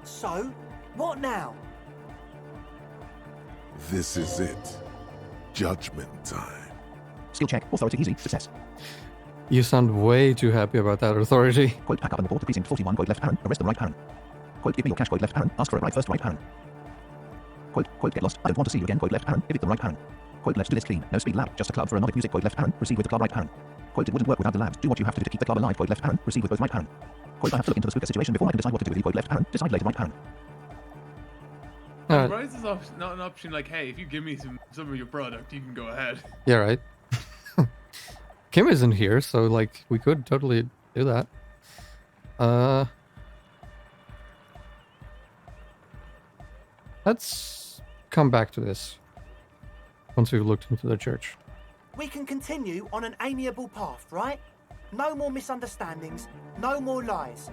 So, what now? This is it. Judgment time. skill check, authority easy, success. You sound way too happy about that authority. Quote, pack up and report to precinct 41. Quote, left parent, arrest the right parent. Quote, give me your cash. Quote, left parent, ask for it right first, right parent. Quote, get lost. I don't want to see you again. Quote, left parent, if it's the right parent. Quote, let's do this clean. No speed lab, just a club for another music. Quote, left parent, proceed with the club right parent. Quote, it wouldn't work without the labs. Do what you have to do to keep the club alive. Quote, left parent, proceed with both right parent. Quote, I have to look into the spooker situation before I can decide what to do with you. Quote, left parent, decide later, right parent. Rise is not an option like, hey, if you give me some of your product, you can go ahead. Yeah, right. Kim isn't here, so like we could totally do that. Let's come back to this once we've looked into the church. We can continue on an amiable path, right? No more misunderstandings, no more lies.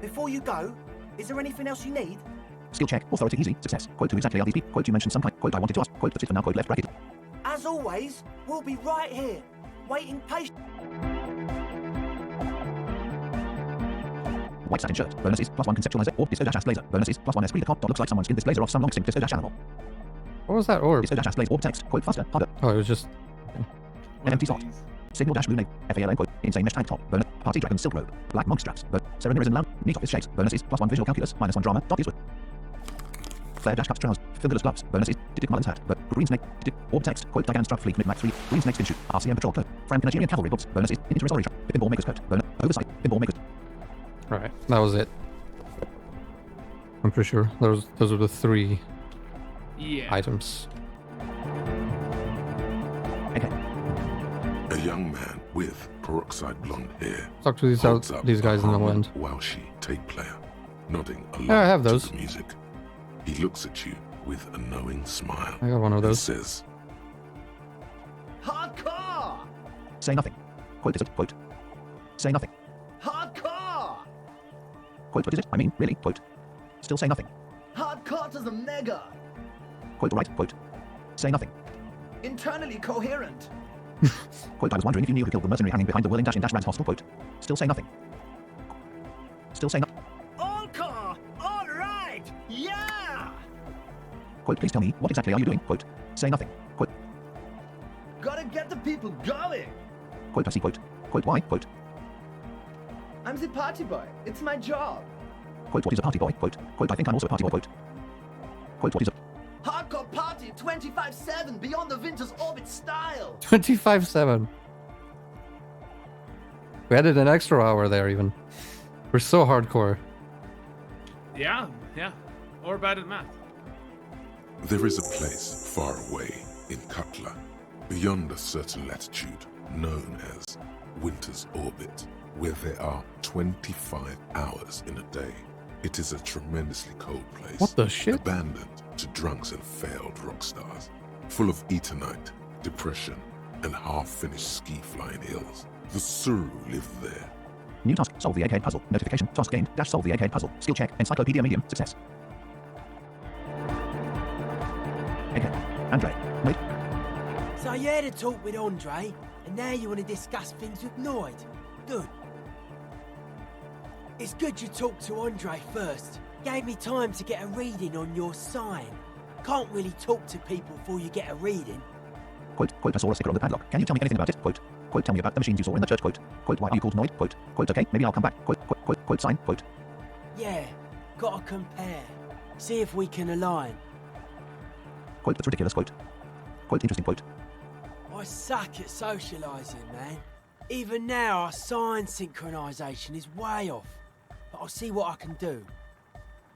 Before you go, is there anything else you need? Skill check, authority easy, success. Quote, who exactly are these people? Quote, you mentioned some kind. Quote, I wanted to ask. Quote, that's it for now. Quote, left bracket. As always, we'll be right here, waiting patiently. White satin shirt. Bonuses, +1 conceptualizer or disco-dash blazer. Bonuses, +1 esprit de corps. Looks like someone skinned this blazer off some long-extinct disco-dash animal. What was that orb? Disco-dash blazer orb text. Quote, faster, harder. Oh, it was just... One empty of slot. these. Signal dash blue name. FALN quote. Insane mesh tank top. Bonus. Party dragon silk robe. Black monk straps. Serenity and loud. Neat office shapes. Bonuses. +1 visual calculus. -1 drama. Dot Eastwood. Flare dash cups trousers. Fingerless gloves. Bonuses. Didic Mullins hat. Green snake. Didic. Orb text. Quote. Digan struck fleet. Mid-max 3. Green snake skin shoot. RCM patrol cloak. Frank Nigerian cavalry books. Bonuses. Interest origin. Pinball maker's coat. Bonus. Oversight. Pinball maker's. Right, that was it. I'm pretty sure those are the 3 Yeah. items. Okay. A young man with peroxide blonde hair Talk to holds up these guys a in the Harman land. Welshi tape player, nodding along Yeah, I have to those. the music. He looks at you with a knowing smile I got one of and those. says, Hardcore! Say nothing. Quote, is it? Quote. Say nothing. Hardcore! Quote, what is it? I mean, really? Quote. Still say nothing. Hardcore to the mega. Quote, alright, quote. Say nothing. Internally coherent. Quote, I was wondering if you knew who killed the mercenary hanging behind the whirling dash in Rad's hostel. Quote. Still say nothing. Still say nothing. All car. All right. Yeah. Quote, please tell me, what exactly are you doing? Quote. Say nothing. Quote. Gotta get the people going. Quote, I see, quote. Quote, why? Quote. I'm the party boy. It's my job. Quote, what is a party boy? Quote. Quote, I think I'm also a party boy. Quote. Quote, what is a... Hardcore party 25/7 beyond the winter's orbit style. 25/7. We added an extra hour there even. We're so hardcore. Yeah. Or bad at math. There is a place far away in Cutler, beyond a certain latitude, known as Winter's Orbit, where there are 25 hours in a day. It is a tremendously cold place. What the shit? Abandoned to drunks and failed rock stars. Full of etonite, depression, and half-finished ski-flying hills. The Suru live there. New task, solve the egghead puzzle. Notification, task gained, dash solve the egghead puzzle. Skill check, encyclopedia medium, success. Egghead. Andre. Wait. So you had a talk with Andre, and now you want to discuss things with Noid. Good. It's good you talked to Andre first. Gave me time to get a reading on your sign. Can't really talk to people before you get a reading. Quote, I saw a sticker on the padlock. Can you tell me anything about it? Quote, tell me about the machines you saw in the church. Quote, why are you called Noid? Quote, okay, maybe I'll come back. Quote, sign. Quote. Yeah, gotta compare. See if we can align. Quote, that's ridiculous. Quote, interesting. Quote. I suck at socialising, man. Even now, our sign synchronisation is way off. But I'll see what I can do.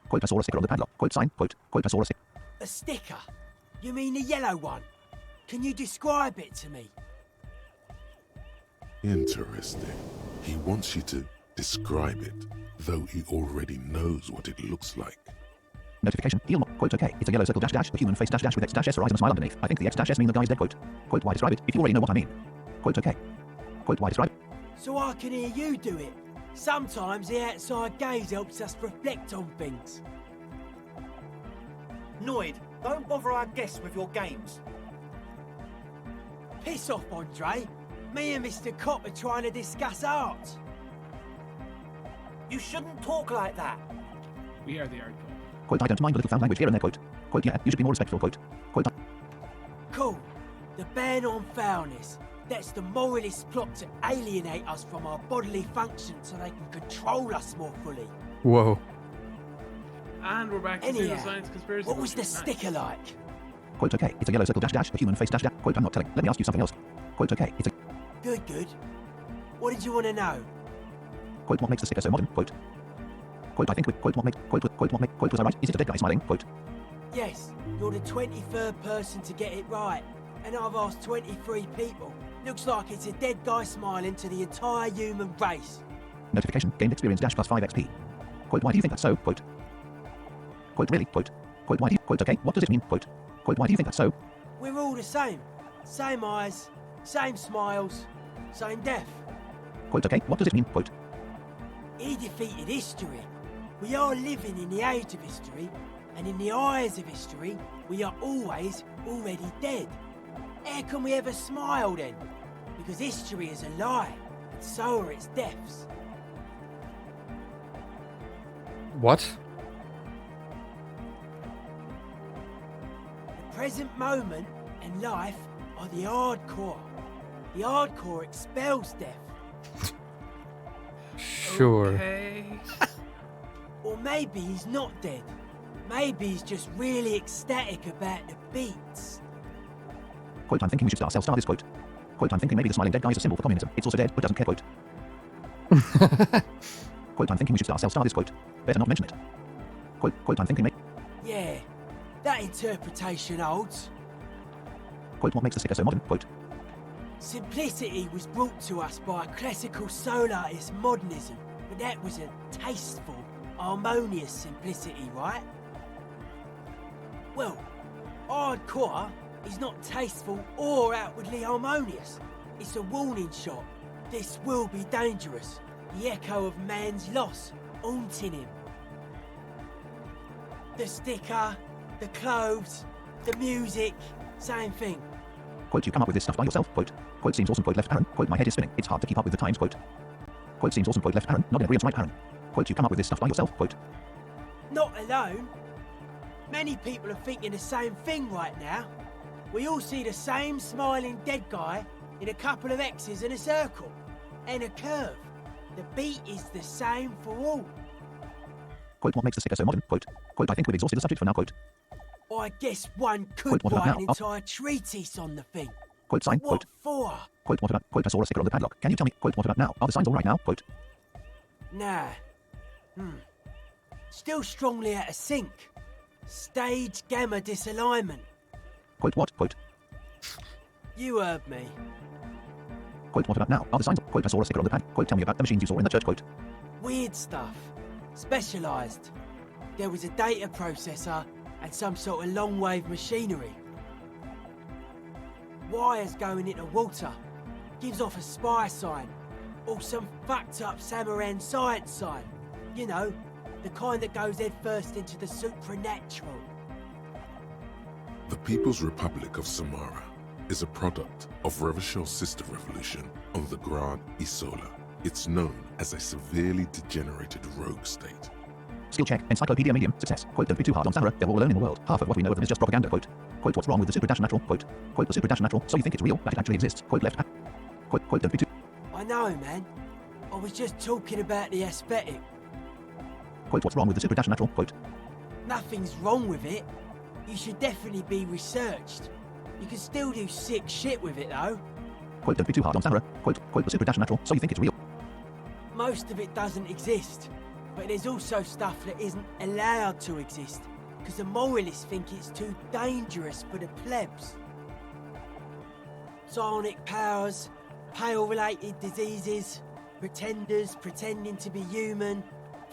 Quote, I saw a sticker on the padlock. Quote, sign. Quote, I saw a sticker. A sticker? You mean the yellow one? Can you describe it to me? Interesting. He wants you to describe it, though he already knows what it looks like. Notification. Heal. Quote, okay. It's a yellow circle dash, a human face dash with X dash S eyes and a smile underneath. I think the X dash S mean the guy's dead. Quote, why describe it if you already know what I mean? Quote, okay. Quote, why describe it? So I can hear you do it. Sometimes the outside gaze helps us reflect on things. Noid, don't bother our guests with your games. Piss off, Andre. Me and Mr. Cop are trying to discuss art. You shouldn't talk like that. We are the art. Quote, I don't mind a little found language here and there. Quote, yeah, you should be more respectful. Quote. Cool. The ban on foulness. That's the moralist plot to alienate us from our bodily functions so they can control us more fully. Whoa. And we're back to Anyhow, pseudoscience conspiracy. what was the Nice. sticker like? Quote, okay. It's a yellow circle dash, a human face dash. Quote, I'm not telling. Let me ask you something else. Quote, okay. It's a... Good. What did you want to know? Quote, what makes the sticker so modern? Quote, I think. Quote, what makes... Quote, was I right? Is it a dead guy smiling? Quote. Yes, you're the 23rd person to get it right. And I've asked 23 people. Looks like it's a dead guy smiling to the entire human race. Notification. Gained experience dash plus 5 XP. Quote, why do you think that's so? Quote, really? Quote, why do you... Quote, okay. What does it mean? Quote, why do you think that's so? We're all the same. Same eyes, same smiles, same death. Quote, okay. What does it mean? Quote, He defeated history. We are living in the age of history, and in the eyes of history, we are always already dead. How can we ever smile then? Because history is a lie, and so are its deaths. What? The present moment and life are the hardcore. The hardcore expels death. Sure. Okay. Oh, Or maybe he's not dead. Maybe he's just really ecstatic about the beats. quote, I'm thinking we should start this. Quote, I'm thinking maybe the smiling dead guy is a symbol for communism. It's also dead, but doesn't care. Quote, I'm thinking we should start this. Quote, better not mention it. Quote, I'm thinking Yeah, that interpretation holds. Quote, what makes the sticker so modern? Quote, Simplicity was brought to us by a classical solarist modernism, but that was a tasteful, harmonious simplicity, right? Well, hardcore is not tasteful or outwardly harmonious. It's a warning shot. This will be dangerous. The echo of man's loss. haunting him. The sticker, the clothes, the music, same thing. Quote, you come up with this stuff by yourself, quote. Quote, seems awesome, quote, left Aaron. Quote, my head is spinning. It's hard to keep up with the times, quote. Quote, seems awesome, quote, left Aaron. Not in agreement, right Aaron. Quote, you come up with this stuff by yourself, quote. Not alone. Many people are thinking the same thing right now. We all see the same smiling dead guy in a couple of X's and a circle. And a curve. The beat is the same for all. Quote, what makes the sticker so modern, quote. Quote, I think we've exhausted the subject for now, quote. I guess one could Quote, what about write an now? entire treatise on the thing. Quote, sign, What quote. for? Quote, what about, quote, I saw a sticker on the padlock. Can you tell me, quote, what about now? Are the signs all right now, quote. Nah. Still strongly out of sync. Stage gamma disalignment. Quote, what, quote. You heard me. Quote, what about now? Are the signs, quote, I saw a sticker on the pad. Quote, tell me about the machines you saw in the church, quote. Weird stuff. Specialised. There was a data processor and some sort of long-wave machinery. Wires going into water. Gives off a spy sign. Or some fucked up Samaran science sign. You know, the kind that goes head first into the supernatural. The People's Republic of Samara is a product of Revachol's sister revolution on the Grand Isola. It's known as a severely degenerated rogue state. Skill check, encyclopedia medium, success. Quote, don't be too hard on Samara, they're all alone in the world. Half of what we know of them is just propaganda, quote. Quote, what's wrong with the super dash natural, quote. Quote, the super dash natural, so you think it's real, that it actually exists. Quote, left. Quote, don't be too. I know, man. I was just talking about the aesthetic. Quote, what's wrong with the super dash natural, quote. Nothing's wrong with it. You should definitely be researched. You can still do sick shit with it, though. Quote, don't be too hard on Samara. Quote, the super dash natural, so you think it's real. Most of it doesn't exist. But there's also stuff that isn't allowed to exist. Because the moralists think it's too dangerous for the plebs. Psionic powers, pale-related diseases, pretenders pretending to be human,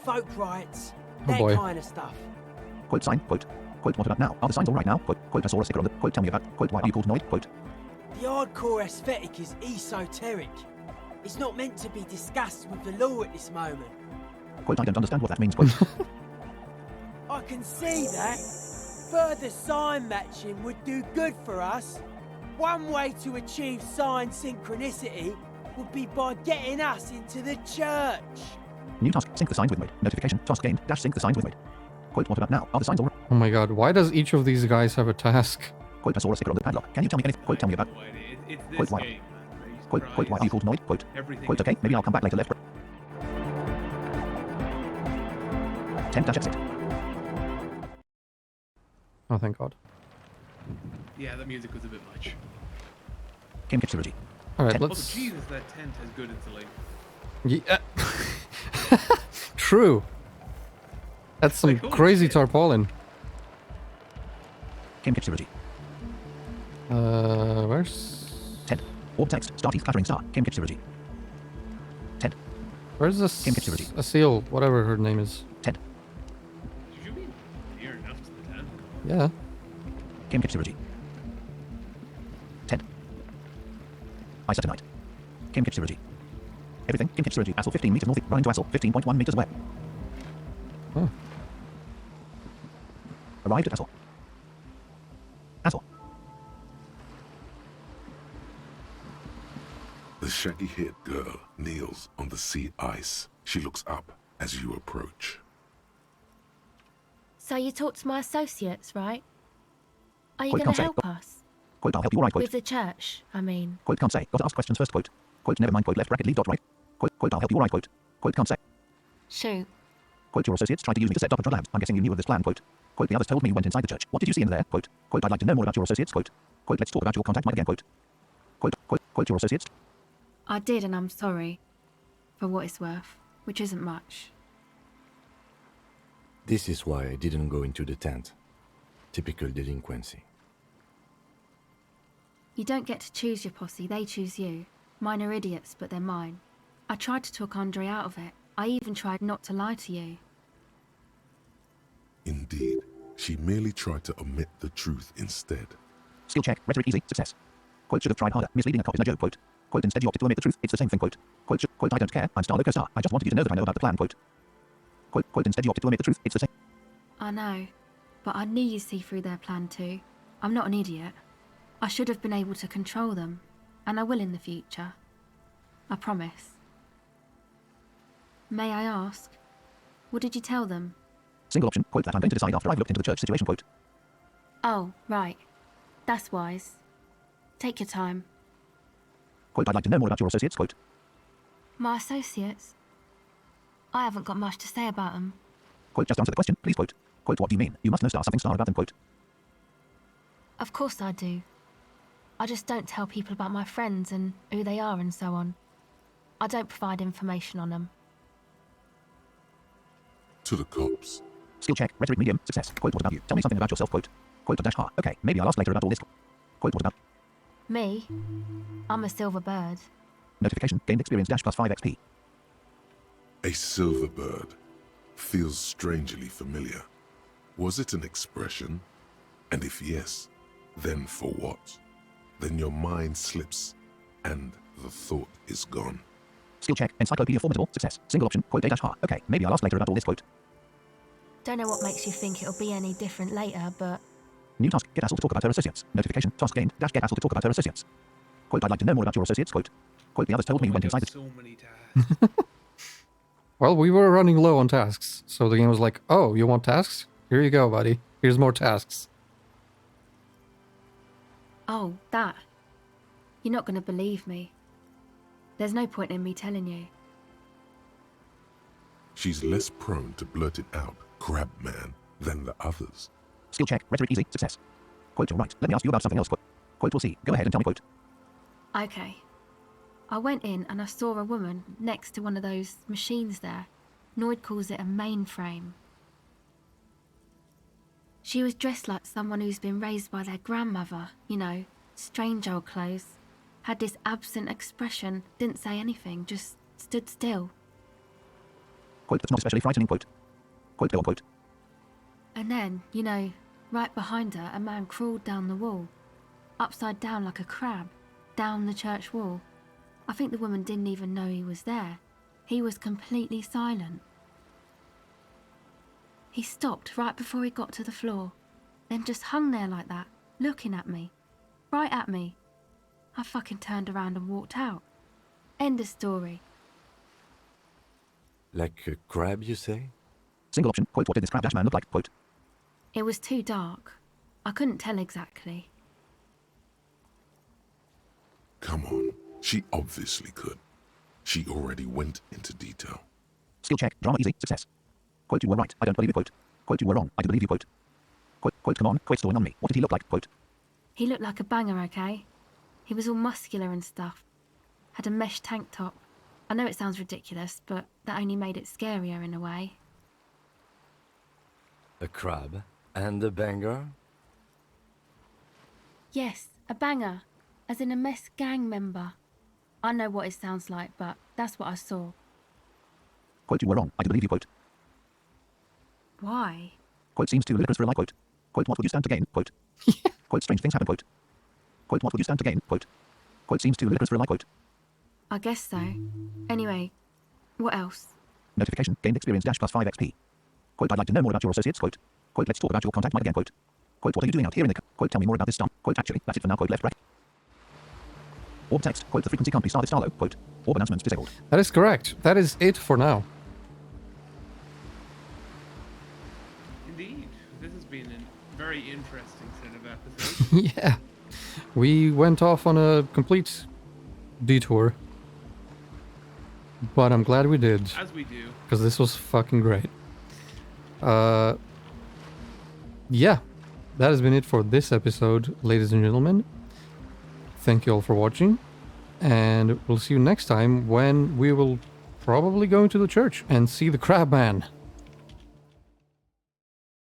folk rights, that kind of stuff. Quote, sign, quote. Quote, what about now? Are the signs all right now? Quote, I saw a sticker on the, quote, tell me about, quote, why are you called Noid? Quote. The hardcore aesthetic is esoteric. It's not meant to be discussed with the law at this moment. Quote, I don't understand what that means, quote. I can see that. Further sign matching would do good for us. One way to achieve sign synchronicity would be by getting us into the church. New task, sync the signs with mode. Notification, task gained, dash sync the signs with mode. Quote, what about now? Are the signs all right? Oh my god, why does each of these guys have a task? Quote, I saw a sticker on the padlock. Can you tell me anything? Quote, tell me about. It's this Quote, why? game, man. Quote, why are you called Noid? Quote. Everything Quote, okay, maybe I'll come back later, left. 10-exit. Oh, thank god. Yeah, the music was a bit much. Game Kipsurity. Alright, Oh, let's... Jesus, that tent has good insulation. Yeah. True. That's some Like, holy crazy shit. tarpaulin. Game Kipsurity. Where's... 10. Orb text, star teeth clattering star. Game Kipsurity. 10. Where's this... Game Kipsurity. A seal, whatever her name is. 10. Did you be near enough to the tent? Yeah. Game Kipsurity. 10. I set tonight. Game Kipsurity. Everything, Game Kipsurity. Assel 15 meters north, running to Assel 15.1 meters away. Oh. Arrived at Assel. Assel. The shaggy-haired girl kneels on the sea ice. She looks up as you approach. So you talked to my associates, right? Are you Quote, going to can't say. help us? Quote, I'll help you, alright, quote. With the church, I mean. Quote, can't say. Gotta ask questions first, quote. Quote, never mind, quote, left bracket, leave dot right. Quote, I'll help you, alright, quote. Quote, can't say. Shoot. Quote, your associates tried to use me to set up a drug lab. I'm guessing you knew of this plan, quote. Quote, the others told me you went inside the church. What did you see in there, quote. Quote, I'd like to know more about your associates, quote. Quote, let's talk about your contact mic again, quote. Quote, your associates. I did, and I'm sorry. For what it's worth. Which isn't much. This is why I didn't go into the tent. Typical delinquency. You don't get to choose your posse, they choose you. Mine are idiots, but they're mine. I tried to talk Andre out of it. I even tried not to lie to you. Indeed, she merely tried to omit the truth instead. Skill check, rhetoric easy, success. Quote, should have tried harder. Misleading a cop is no joke, quote. Quote, instead you opted to omit the truth. It's the same thing, quote. Quote, I don't care. I'm Star Loco Star. I just wanted you to know that I know about the plan, quote. Quote, instead you opted to omit the truth. It's the same. I know, but I knew you'd see through their plan too. I'm not an idiot. I should have been able to control them, and I will in the future. I promise. May I ask, what did you tell them? Single option. Quote, that I'm going to decide after I've looked into the church situation. Quote. Oh, right. That's wise. Take your time. Quote, I'd like to know more about your associates. Quote. My associates? I haven't got much to say about them. Quote, just answer the question, please. Quote. Quote, what do you mean? You must know something about them. Quote. Of course I do. I just don't tell people about my friends and who they are and so on. I don't provide information on them. To the cops. Skill check, rhetoric medium, success. Quote, what about you? Tell me something about yourself. Quote. Quote, dash ha. Okay, maybe I'll ask later about all this. Quote, what about Me? I'm a silver bird. notification, gained experience dash plus 5 XP. A silver bird. Feels strangely familiar. Was it an expression? And if yes, then for what? Then your mind slips, and the thought is gone. Skill check, encyclopedia formidable, success. Single option, quote, dash ha. Okay, maybe I'll ask later about all this. Quote. Don't know what makes you think it'll be any different later, but... New task, get Assel to talk about her associates. Notification, task gained, dash get Assel to talk about her associates. Quote, I'd like to know more about your associates. Quote. Quote, the others told me you went inside the... So many tasks. Well, we were running low on tasks, so the game was like, oh, you want tasks? Here you go, buddy. Here's more tasks. Oh, that. You're not going to believe me. There's no point in me telling you. She's less prone to blurt it out, crab man, than the others. Skill check, rhetoric easy, success. Quote, you're right. Let me ask you about something else. Quote. Quote, we'll see. Go ahead and tell me. Quote. Okay. I went in and I saw a woman next to one of those machines there. Noid calls it a mainframe. She was dressed like someone who's been raised by their grandmother, you know, strange old clothes. Had this absent expression, didn't say anything, just stood still. Quote, that's not especially frightening. Quote. Quote, go on. Quote. And then, you know, right behind her, a man crawled down the wall. Upside down like a crab, down the church wall. I think the woman didn't even know he was there. He was completely silent. He stopped right before he got to the floor, then just hung there like that, looking at me. Right at me. I fucking turned around and walked out. End of story. Like a crab, you say? Single option, quote, what did this crab dash man look like? Quote. It was too dark. I couldn't tell exactly. Come on, she obviously could. She already went into detail. Skill check, drama easy, success. Quote, you were right, I don't believe you. Quote. Quote, you were wrong, I do believe you. Quote. Quote, come on, quit stalling on me. What did he look like? Quote. He looked like a banger, okay? He was all muscular and stuff. Had a mesh tank top. I know it sounds ridiculous, but that only made it scarier in a way. A crab and a banger? Yes, a banger. As in a mess gang member. I know what it sounds like, but that's what I saw. Quote, you were wrong, I do believe you. Quote. Why? Quote, seems too ludicrous for a lie. Quote. Quote, what will you stand to gain? Quote. Quote, strange things happen. Quote. Quote, what will you stand to gain? Quote. Quote, seems too ludicrous for a lie. Quote. I guess so. Anyway, what else? Notification, gained experience dash plus 5 XP. Quote, I'd like to know more about your associates. Quote. Quote, let's talk about your contact mic again. Quote. Quote, what are you doing out here in the... Quote, tell me more about this stuff. Quote, actually, that's it for now. Quote, left bracket. Orb text. Quote, the frequency can't be started star low. Quote. Orb announcements disabled. That is correct. That is it for now. Indeed. This has been a very interesting set of episodes. Yeah. We went off on a complete detour. But I'm glad we did. As we do. Because this was fucking great. Yeah. That has been it for this episode, ladies and gentlemen. Thank you all for watching. And we'll see you next time when we will probably go into the church and see the crab man.